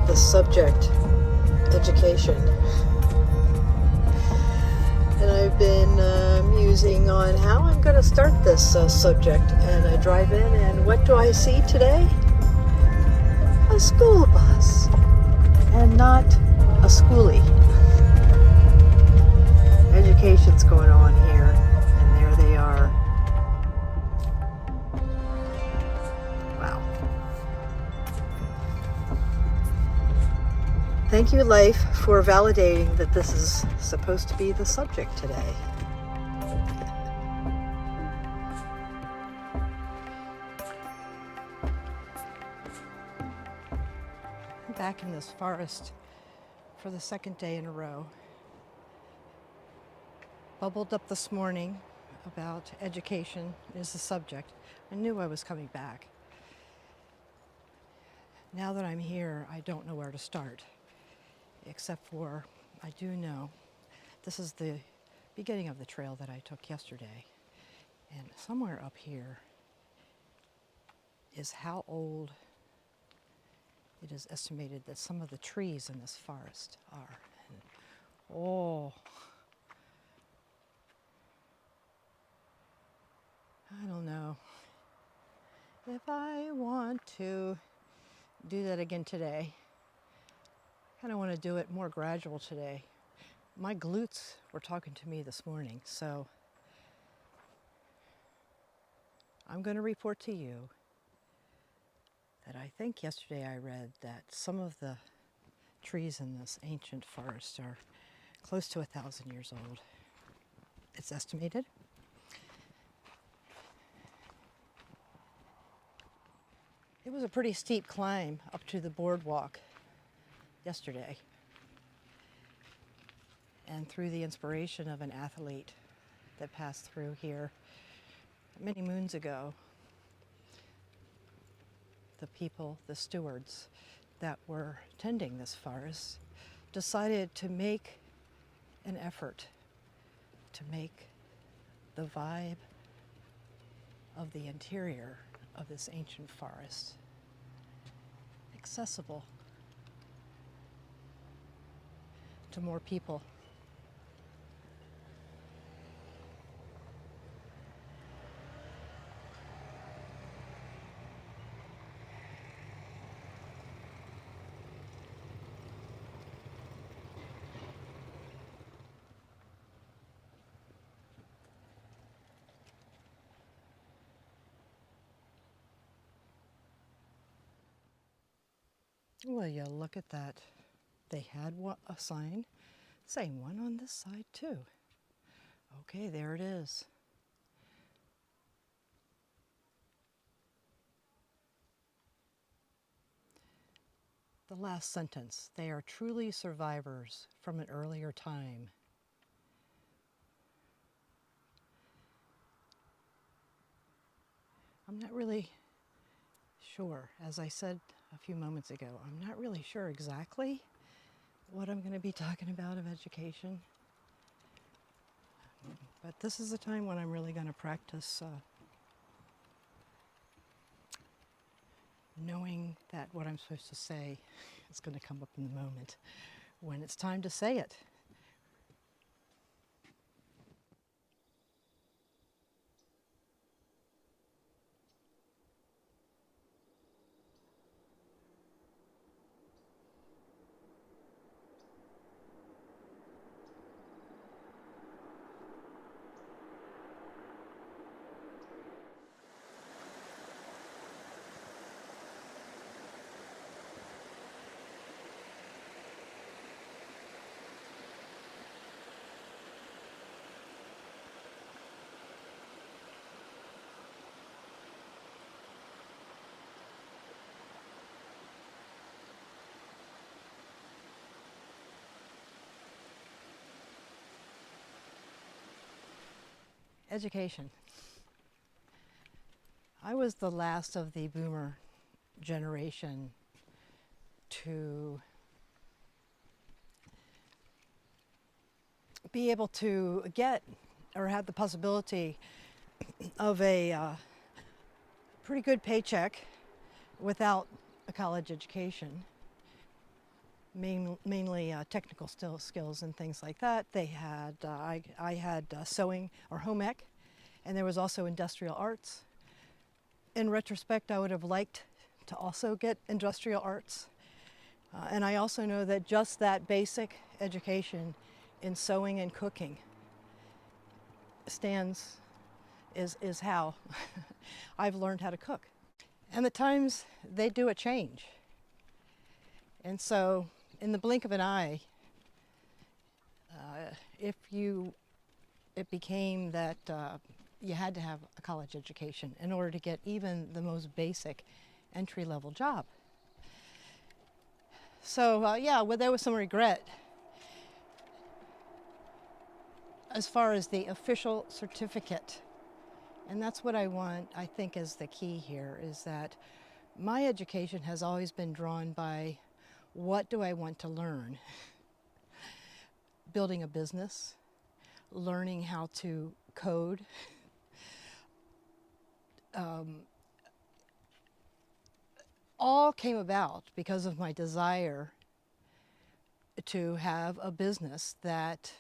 the subject, education. And I've been musing on how I'm going to start this subject. And I drive in, and what do I see today? A school bus, and not a schoolie. Education's going on here, and there they are. Wow. Thank you, life, for validating that this is supposed to be the subject today. I'm back in this forest for the second day in a row. Bubbled up this morning about education is the subject. I knew I was coming back. Now that I'm here, I don't know where to start, except for I do know this is the beginning of the trail that I took yesterday. And somewhere up here is how old it is estimated that some of the trees in this forest are. And, oh, I don't know if I want to do that again today. I kind of want to do it more gradual today. My glutes were talking to me this morning, so I'm going to report to you that I think yesterday I read that some of the trees in this ancient forest are close to 1,000 years old. It's estimated. It was a pretty steep climb up to the boardwalk yesterday. And through the inspiration of an athlete that passed through here many moons ago, the people, the stewards that were tending this forest, decided to make an effort to make the vibe of the interior of this ancient forest accessible to more people. Well, you look at that. They had a sign, same one on this side too. Okay, there it is. The last sentence, they are truly survivors from an earlier time. I'm not really sure, as I said a few moments ago, I'm not really sure exactly what I'm going to be talking about of education. But this is the time when I'm really going to practice knowing that what I'm supposed to say is going to come up in the moment when it's time to say it. Education. I was the last of the boomer generation to be able to get or have the possibility of a pretty good paycheck without a college education. mainly technical skills and things like that. They had, I had sewing or home ec, and there was also industrial arts. In retrospect, I would have liked to also get industrial arts. And I also know that just that basic education in sewing and cooking is how I've learned how to cook. And the times they do a change. And so in the blink of an eye, it became that you had to have a college education in order to get even the most basic entry-level job. So yeah, well, there was some regret as far as the official certificate. And that's what I want, I think, is the key here, is that my education has always been drawn by what do I want to learn? Building a business, learning how to code, all came about because of my desire to have a business that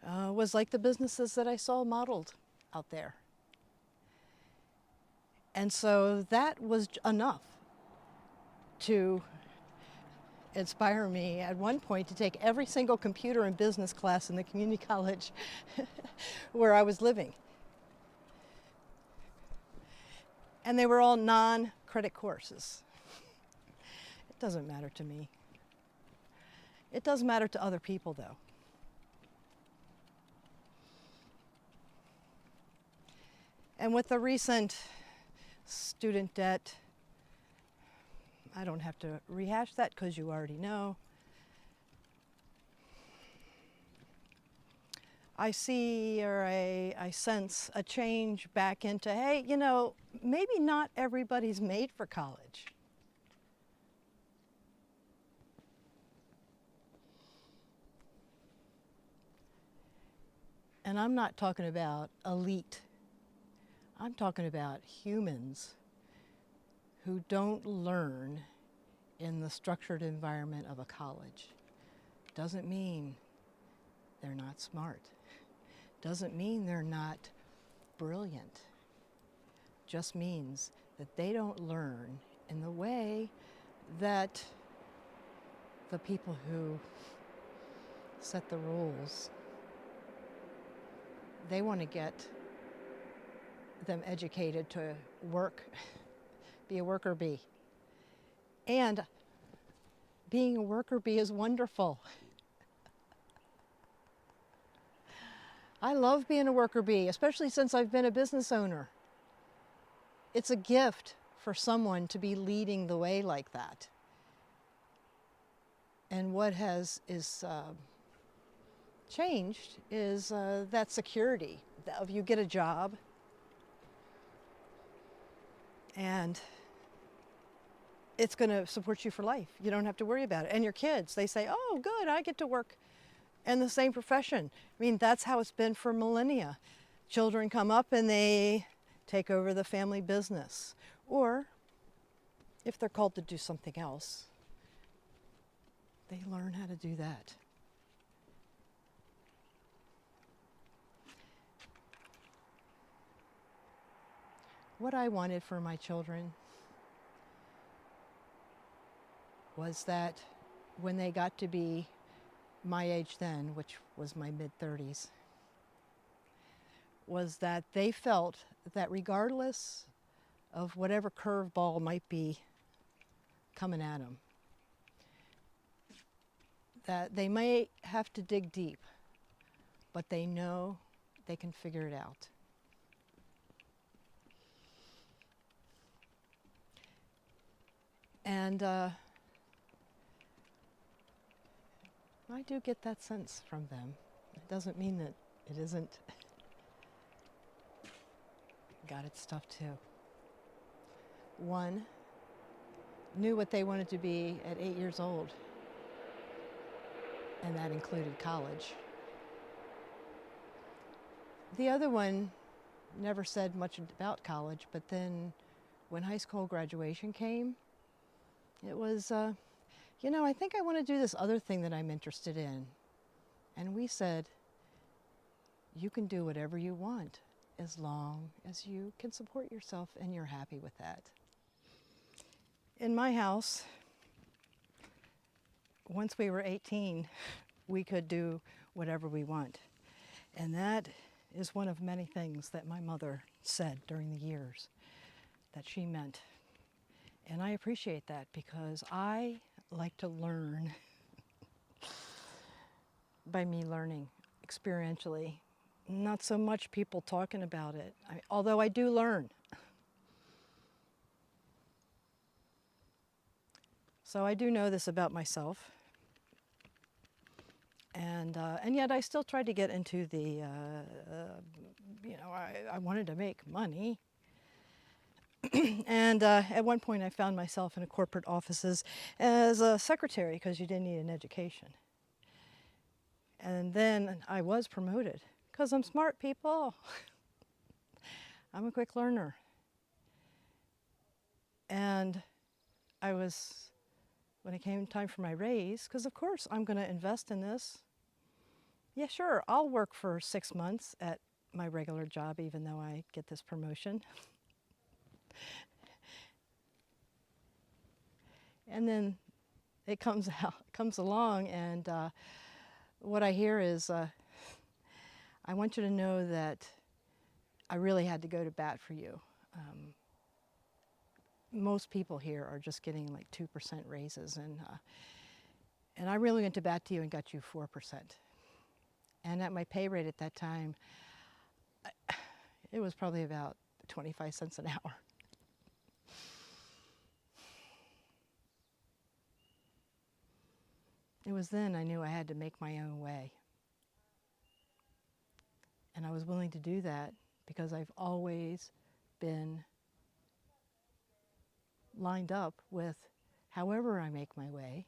was like the businesses that I saw modeled out there. And so that was enough to inspire me at one point to take every single computer and business class in the community college where I was living. And they were all non-credit courses. It doesn't matter to me. It does matter to other people, though. And with the recent student debt, I don't have to rehash that because you already know. I see, or I sense a change back into, hey, you know, maybe not everybody's made for college. And I'm not talking about elite. I'm talking about humans who don't learn in the structured environment of a college. Doesn't mean they're not smart. Doesn't mean they're not brilliant. Just means that they don't learn in the way that the people who set the rules, they want to get them educated to work, be a worker bee. And being a worker bee is wonderful. I love being a worker bee, especially since I've been a business owner. It's a gift for someone to be leading the way like that. And what is changed is that security of you get a job and it's going to support you for life. You don't have to worry about it. And your kids, they say, oh, good, I get to work in the same profession. I mean, that's how it's been for millennia. Children come up and they take over the family business. Or if they're called to do something else, they learn how to do that. What I wanted for my children was that when they got to be my age then, which was my mid-30s, was that they felt that regardless of whatever curveball might be coming at them, that they may have to dig deep, but they know they can figure it out. And I do get that sense from them. It doesn't mean that it isn't got its stuff too. One knew what they wanted to be at 8 years old, and that included college. The other one never said much about college, but then when high school graduation came, it was, you know, I think I want to do this other thing that I'm interested in. And we said, you can do whatever you want as long as you can support yourself and you're happy with that. In my house, once we were 18, we could do whatever we want. And that is one of many things that my mother said during the years that she meant. And I appreciate that because I like to learn by me learning experientially, not so much people talking about it, although I do learn. So I do know this about myself. And yet I still tried to get into the, you know, I wanted to make money. And at one point I found myself in a corporate offices as a secretary because you didn't need an education. And then I was promoted because I'm smart, people. I'm a quick learner. And I was, when it came time for my raise, because of course I'm going to invest in this. Yeah, sure, I'll work for 6 months at my regular job even though I get this promotion. And then it comes along, and what I hear is, I want you to know that I really had to go to bat for you. Most people here are just getting like 2% raises, and I really went to bat to you and got you 4%. And at my pay rate at that time, it was probably about 25 cents an hour. It was then I knew I had to make my own way. And I was willing to do that because I've always been lined up with, however I make my way,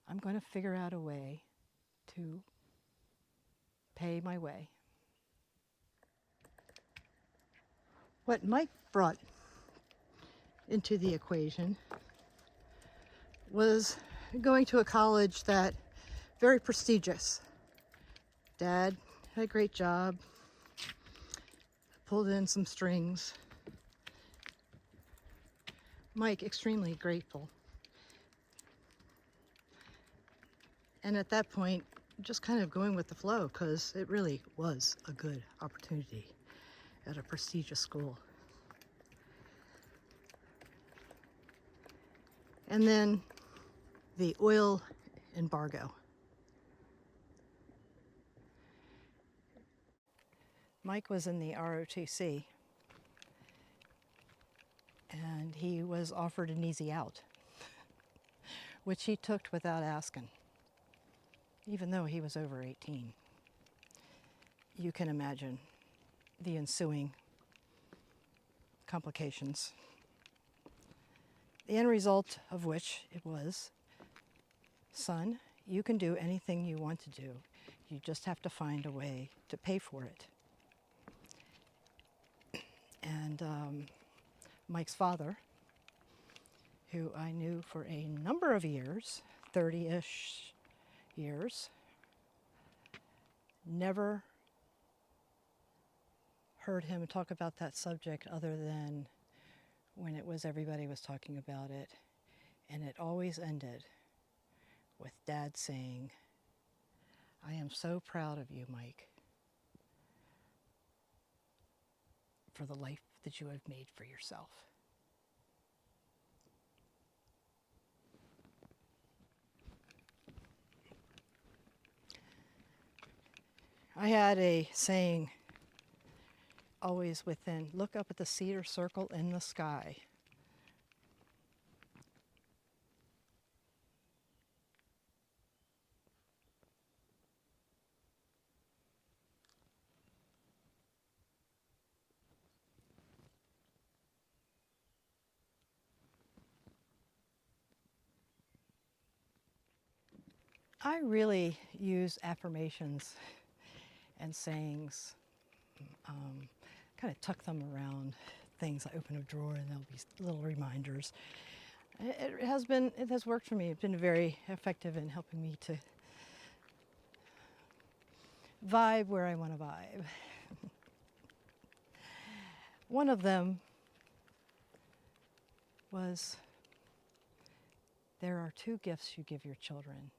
I'm going to figure out a way to pay my way. What Mike brought into the equation was going to a college that very prestigious. Dad had a great job, pulled in some strings. Mike extremely grateful. And at that point, just kind of going with the flow because it really was a good opportunity at a prestigious school. And then the oil embargo. Mike was in the ROTC, and he was offered an easy out, which he took without asking, even though he was over 18. You can imagine the ensuing complications. The end result of which it was, son, you can do anything you want to do. You just have to find a way to pay for it. And Mike's father, who I knew for a number of years, 30-ish years, never heard him talk about that subject other than when it was everybody was talking about it. And it always ended with Dad saying, I am so proud of you, Mike, for the life that you have made for yourself. I had a saying always within, look up at the cedar circle in the sky. I really use affirmations and sayings, kind of tuck them around things. I open a drawer and there'll be little reminders. It has worked for me. It's been very effective in helping me to vibe where I want to vibe. One of them was, there are two gifts you give your children.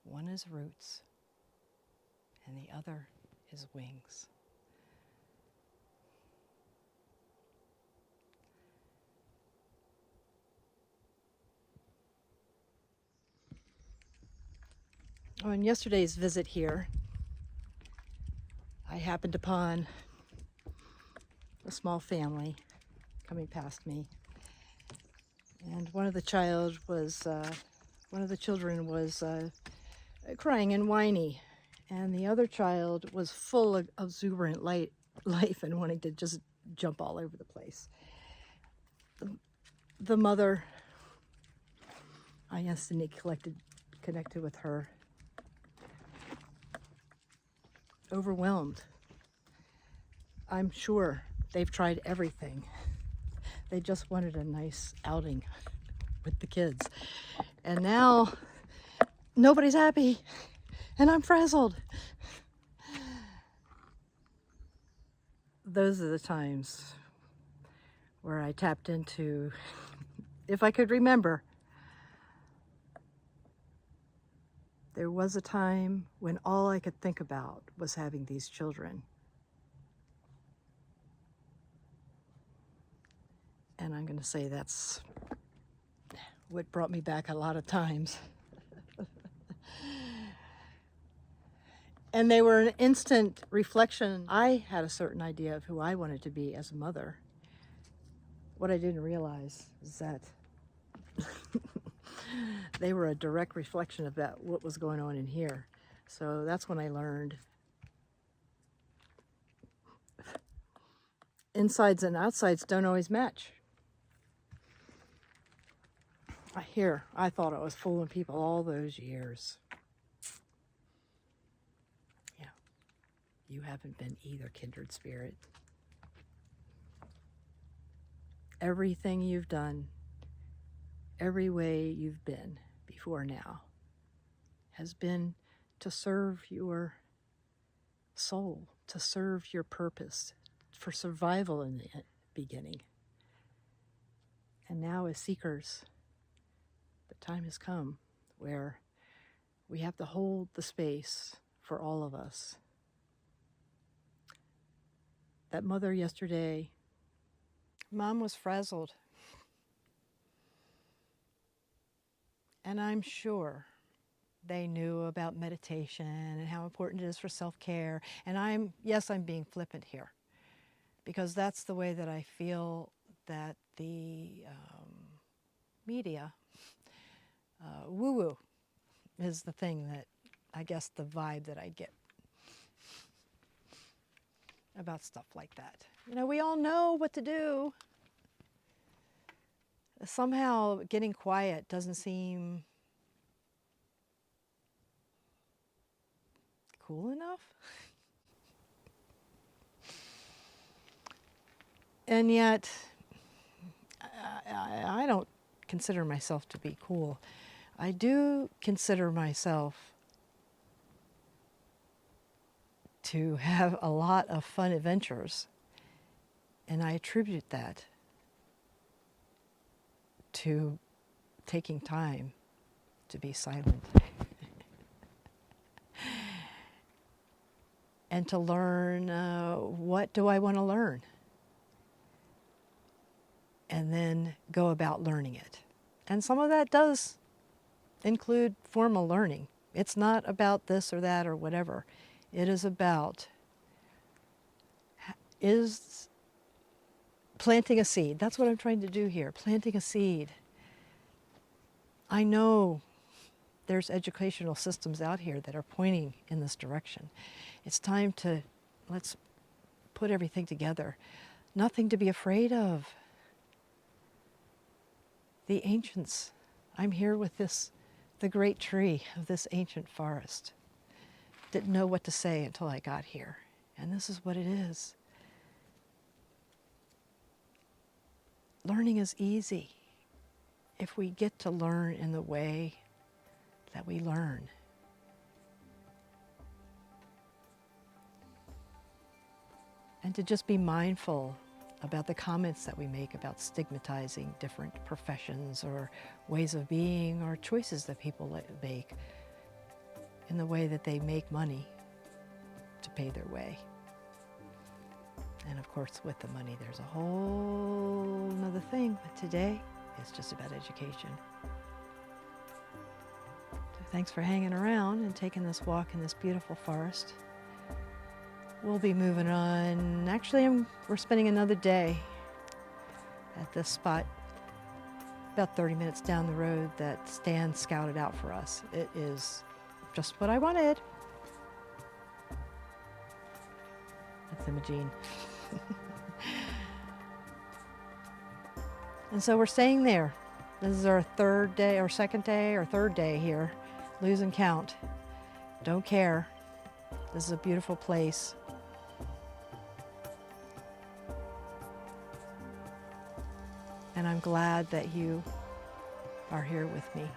One is roots, and the other is wings. On yesterday's visit here, I happened upon a small family coming past me, and one of the children was crying and whiny, and the other child was full of exuberant life and wanting to just jump all over the place. The mother, I instantly connected with her, overwhelmed. I'm sure they've tried everything. They just wanted a nice outing with the kids. And now nobody's happy, and I'm frazzled. Those are the times where I tapped into, if I could remember, there was a time when all I could think about was having these children. And I'm going to say that's what brought me back a lot of times. And they were an instant reflection. I had a certain idea of who I wanted to be as a mother. What I didn't realize is that they were a direct reflection of what was going on in here. So that's when I learned insides and outsides don't always match. I thought I was fooling people all those years. Yeah, you haven't been either, Kindred Spirit. Everything you've done, every way you've been before now, has been to serve your soul, to serve your purpose, for survival in the beginning. And now as seekers, the time has come where we have to hold the space for all of us. That mother yesterday, Mom was frazzled. And I'm sure they knew about meditation and how important it is for self-care. And I'm being flippant here, because that's the way that I feel that the media, woo-woo is the thing that, I guess, the vibe that I get about stuff like that. You know, we all know what to do. Somehow getting quiet doesn't seem cool enough. And yet, I don't consider myself to be cool. I do consider myself to have a lot of fun adventures, and I attribute that to taking time to be silent and to learn what do I want to learn, and then go about learning it. And some of that does include formal learning. It's not about this or that or whatever. It is about, is planting a seed. That's what I'm trying to do here, planting a seed. I know there's educational systems out here that are pointing in this direction. It's time to, let's put everything together. Nothing to be afraid of. The ancients, I'm here with the great tree of this ancient forest. Didn't know what to say until I got here. And this is what it is. Learning is easy. if we get to learn in the way that we learn. And to just be mindful about the comments that we make about stigmatizing different professions or ways of being or choices that people make in the way that they make money to pay their way. And of course, with the money, there's a whole nother thing, but today it's just about education. So thanks for hanging around and taking this walk in this beautiful forest. We'll be moving on. Actually, we're spending another day at this spot about 30 minutes down the road that Stan scouted out for us. It is just what I wanted. That's Imogene. And so we're staying there. This is our third day, or second day, or third day here. Losing count. Don't care. This is a beautiful place. And I'm glad that you are here with me.